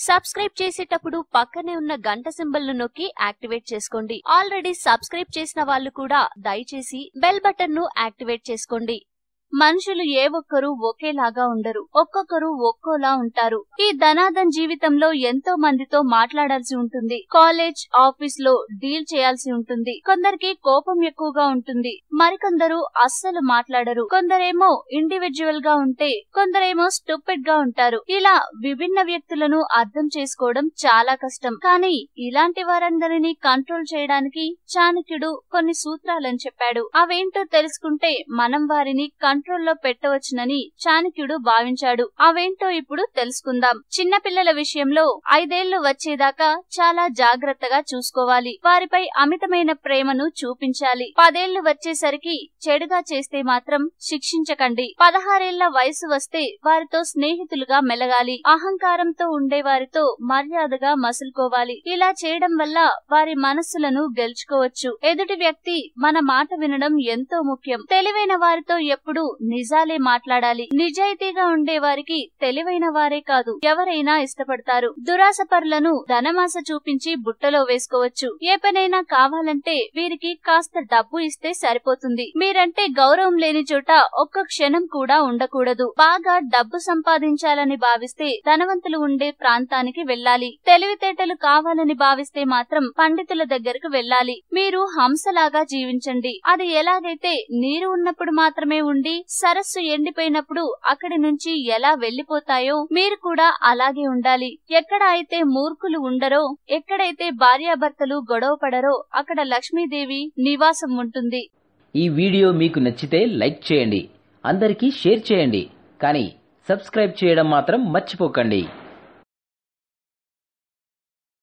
Subscribe చేసేటప్పుడు పక్కనే ఉన్న గంట సింబల్ ను నొక్కి యాక్టివేట్ చేసుకోండి. ఆల్రెడీ సబ్స్క్రైబ్ చేసిన వాళ్ళు కూడా దయచేసి బెల్ బటన్ ను యాక్టివేట్ చేసుకోండి. మనుషులు ఏ ఒక్కరు ఒకేలాగా ఉండరు. ఒక్కొక్కరు ఒక్కోలా ఉంటారు. ఈ ధనాధన్ జీవితంలో ఎంతో మందితో మాట్లాడాల్సి ఉంటుంది. కాలేజ్, ఆఫీస్ లో డీల్ చేయాల్సి ఉంటుంది. కొందరికి కోపం ఎక్కువగా ఉంటుంది. మరికొందరు అస్సలు మాట్లాడరు. కొందరేమో ఇండివిడ్యువల్ గా ఉంటే కొందరేమో స్టూపిడ్ గా ఉంటారు. ఇలా విభిన్న వ్యక్తులను అర్థం చేసుకోవడం చాలా కష్టం. కానీ ఇలాంటి వారందరినీ కంట్రోల్ చేయడానికి చాణక్యుడు కొన్ని సూత్రాలను చెప్పాడు. అవేంటో తెలుసుకుంటే మనం వారిని కంట్రోల్లో పెట్టవచ్చునని చాణక్యుడు భావించాడు. అవేంటో ఇప్పుడు తెలుసుకుందాం. చిన్నపిల్లల విషయంలో 5 ఏళ్లు వచ్చేదాకా చాలా జాగ్రత్తగా చూసుకోవాలి. వారిపై అమితమైన ప్రేమను చూపించాలి. 10 ఏళ్లు వచ్చేసరికి చెడుగా చేస్తే మాత్రం శిక్షించకండి. 16 ఏళ్ల వయసు వస్తే వారితో స్నేహితులుగా మెలగాలి. అహంకారంతో ఉండే వారితో మర్యాదగా మసులుకోవాలి. ఇలా చేయడం వల్ల వారి మనస్సులను గెలుచుకోవచ్చు. ఎదుటి వ్యక్తి మన మాట వినడం ఎంతో ముఖ్యం. తెలివైన వారితో ఎప్పుడు నిజాలే మాట్లాడాలి. నిజాయితీగా ఉండే వారికి తెలివైన వారే కాదు ఎవరైనా ఇష్టపడతారు. దురాశపరులను ధనమాస చూపించి బుట్టలో వేసుకోవచ్చు. ఏ పనైనా కావాలంటే వీరికి కాస్త డబ్బు ఇస్తే సరిపోతుంది. మీరంటే గౌరవం లేని చోట ఒక్క క్షణం కూడా ఉండకూడదు. బాగా డబ్బు సంపాదించాలని భావిస్తే ధనవంతులు ఉండే ప్రాంతానికి వెళ్ళాలి. తెలివితేటలు కావాలని భావిస్తే మాత్రం పండితుల దగ్గరకు వెళ్ళాలి. మీరు హంసలాగా జీవించండి. అది ఎలాగైతే నీరు ఉన్నప్పుడు మాత్రమే ఉండి సరస్సు ఎండిపోయినప్పుడు అక్కడి నుంచి ఎలా వెళ్లిపోతాయో మీరు కూడా అలాగే ఉండాలి. ఎక్కడ అయితే మూర్ఖులు ఉండరో, ఎక్కడైతే భార్యాభర్తలు గొడవ పడరో అక్కడ లక్ష్మీదేవి నివాసం ఉంటుంది. ఈ వీడియో మీకు నచ్చితే లైక్ చేయండి, అందరికీ షేర్ చేయండి, కానీ సబ్స్క్రైబ్ చేయడం మాత్రం మర్చిపోకండి.